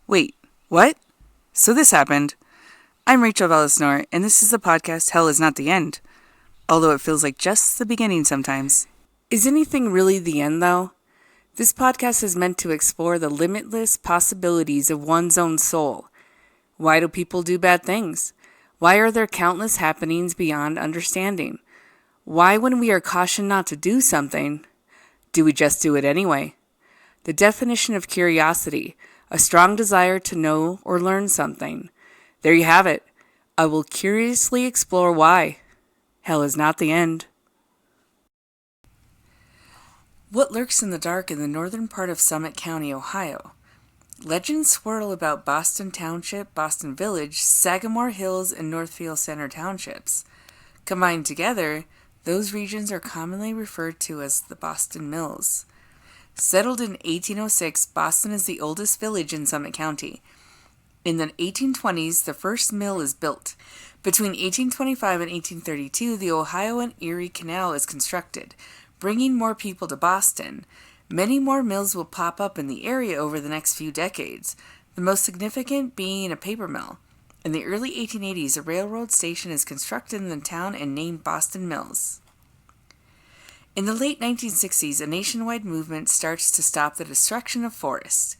Wait, what? So this happened. I'm Rachel Velis, and this is the podcast Hell is Not the End, although it feels like just the beginning sometimes. Is anything really the end, though? This podcast is meant to explore the limitless possibilities of one's own soul. Why do people do bad things? Why are there countless happenings beyond understanding? Why, when we are cautioned not to do something, do we just do it anyway? The definition of curiosity, a strong desire to know or learn something. There you have it. I will curiously explore why. Hell is not the end. What lurks in the dark in the northern part of Summit County, Ohio? Legends swirl about Boston Township, Boston Village, Sagamore Hills, and Northfield Center townships. Combined together, those regions are commonly referred to as the Boston Mills. Settled in 1806, Boston is the oldest village in Summit County. In the 1820s, the first mill is built. Between 1825 and 1832, the Ohio and Erie Canal is constructed, bringing more people to Boston. Many more mills will pop up in the area over the next few decades, the most significant being a paper mill. In the early 1880s, a railroad station is constructed in the town and named Boston Mills. In the late 1960s, a nationwide movement starts to stop the destruction of forests.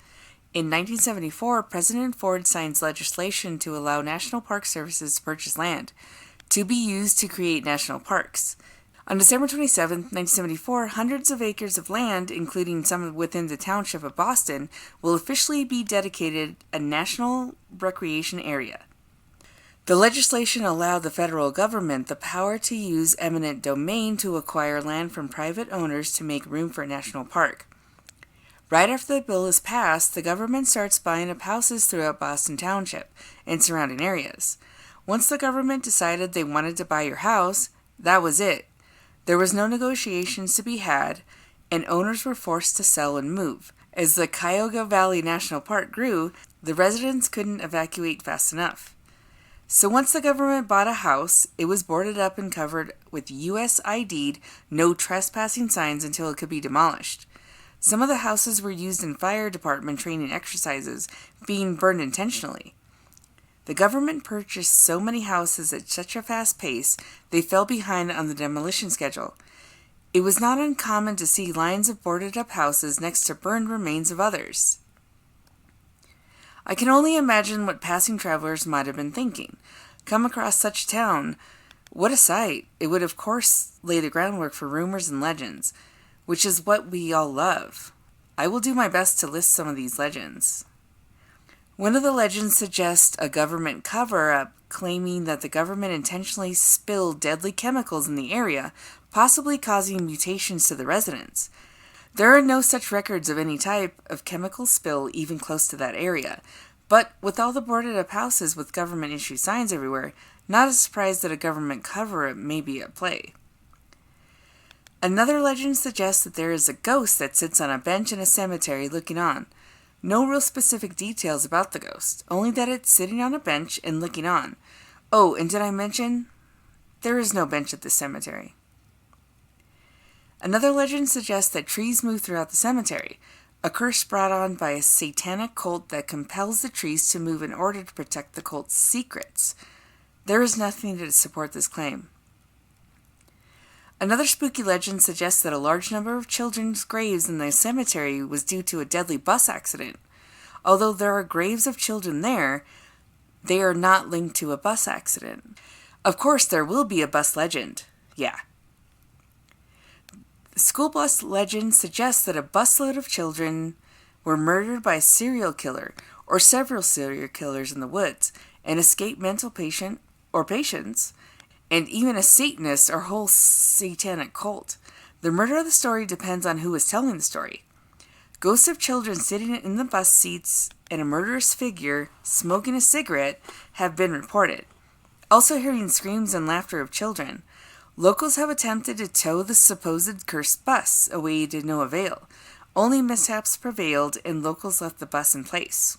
In 1974, President Ford signs legislation to allow National Park Services to purchase land to be used to create national parks. On December 27, 1974, hundreds of acres of land, including some within the township of Boston, will officially be dedicated a national recreation area. The legislation allowed the federal government the power to use eminent domain to acquire land from private owners to make room for a national park. Right after the bill is passed, the government starts buying up houses throughout Boston Township and surrounding areas. Once the government decided they wanted to buy your house, that was it. There was no negotiations to be had, and owners were forced to sell and move. As the Cuyahoga Valley National Park grew, the residents couldn't evacuate fast enough. So once the government bought a house, it was boarded up and covered with U.S. ID'd no trespassing signs until it could be demolished. Some of the houses were used in fire department training exercises, being burned intentionally. The government purchased so many houses at such a fast pace, they fell behind on the demolition schedule. It was not uncommon to see lines of boarded-up houses next to burned remains of others. I can only imagine what passing travelers might have been thinking. Come across such a town, what a sight! It would of course lay the groundwork for rumors and legends, which is what we all love. I will do my best to list some of these legends. One of the legends suggests a government cover-up claiming that the government intentionally spilled deadly chemicals in the area, possibly causing mutations to the residents. There are no such records of any type of chemical spill even close to that area, but with all the boarded-up houses with government-issued signs everywhere, not a surprise that a government cover-up may be at play. Another legend suggests that there is a ghost that sits on a bench in a cemetery looking on. No real specific details about the ghost, only that it's sitting on a bench and looking on. Oh, and did I mention? There is no bench at this cemetery. Another legend suggests that trees move throughout the cemetery, a curse brought on by a satanic cult that compels the trees to move in order to protect the cult's secrets. There is nothing to support this claim. Another spooky legend suggests that a large number of children's graves in the cemetery was due to a deadly bus accident. Although there are graves of children there, they are not linked to a bus accident. Of course, there will be a bus legend. Yeah. The school bus legend suggests that a busload of children were murdered by a serial killer or several serial killers in the woods, an escaped mental patient or patients, and even a Satanist or whole satanic cult. The murder of the story depends on who is telling the story. Ghosts of children sitting in the bus seats and a murderous figure smoking a cigarette have been reported. Also hearing screams and laughter of children. Locals have attempted to tow the supposed cursed bus away to no avail. Only mishaps prevailed and locals left the bus in place.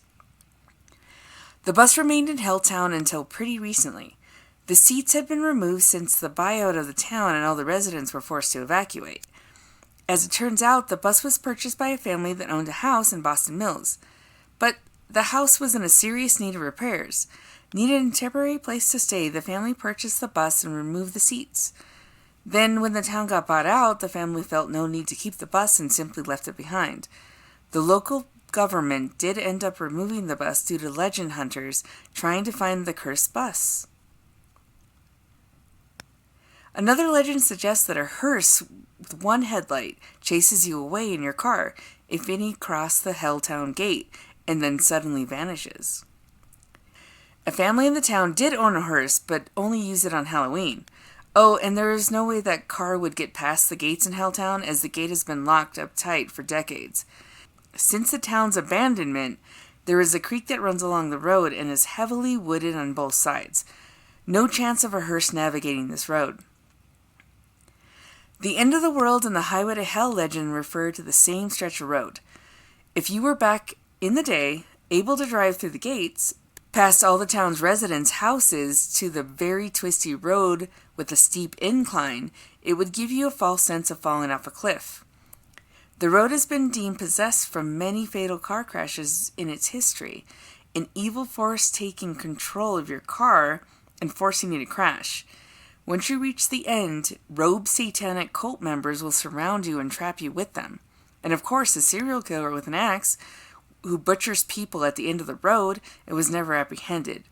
The bus remained in Helltown until pretty recently. The seats had been removed since the buyout of the town and all the residents were forced to evacuate. As it turns out, the bus was purchased by a family that owned a house in Boston Mills. But The house was in a serious need of repairs. Needed a temporary place to stay, the family purchased the bus and removed the seats. Then, when the town got bought out, the family felt no need to keep the bus and simply left it behind. The local government did end up removing the bus due to legend hunters trying to find the cursed bus. Another legend suggests that a hearse with one headlight chases you away in your car if any cross the Helltown gate and then suddenly vanishes. A family in the town did own a hearse, but only used it on Halloween. Oh, and there is no way that car would get past the gates in Helltown, as the gate has been locked up tight for decades. Since the town's abandonment, there is a creek that runs along the road and is heavily wooded on both sides. No chance of a hearse navigating this road. The end of the world and the highway to hell legend refer to the same stretch of road. If you were back in the day, able to drive through the gates, past all the town's residents' houses to the very twisty road with a steep incline, it would give you a false sense of falling off a cliff. The road has been deemed possessed from many fatal car crashes in its history, an evil force taking control of your car and forcing you to crash. Once you reach the end, robed satanic cult members will surround you and trap you with them. And of course, a serial killer with an axe who butchers people at the end of the road and was never apprehended.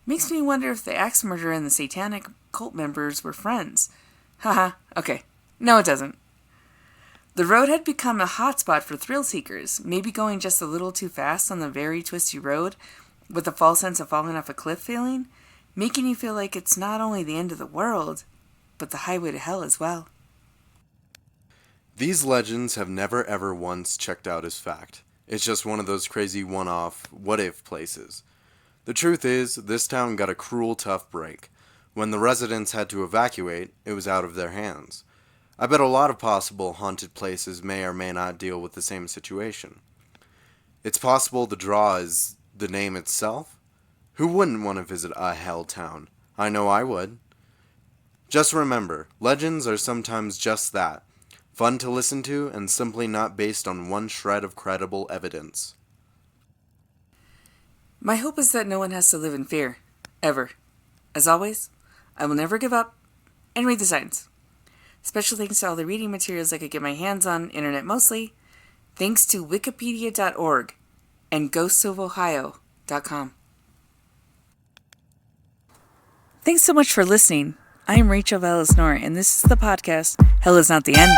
Makes me wonder if the axe murderer and the satanic cult members were friends. Haha, okay. No, it doesn't. The road had become a hotspot for thrill seekers, maybe going just a little too fast on the very twisty road with a false sense of falling off a cliff feeling, making you feel like it's not only the end of the world, but the highway to hell as well. These legends have never ever once checked out as fact. It's just one of those crazy one-off, what-if places. The truth is, this town got a cruel, tough break. When the residents had to evacuate, it was out of their hands. I bet a lot of possible haunted places may or may not deal with the same situation. It's possible the draw is the name itself. Who wouldn't want to visit a hell town? I know I would. Just remember, legends are sometimes just that. Fun to listen to and simply not based on one shred of credible evidence. My hope is that no one has to live in fear. Ever. As always, I will never give up and read the signs. Special thanks to all the reading materials I could get my hands on, internet mostly. Thanks to wikipedia.org and ghostsofohio.com. Thanks so much for listening. I am Rachel Velis, and this is the podcast, Hell is Not the End.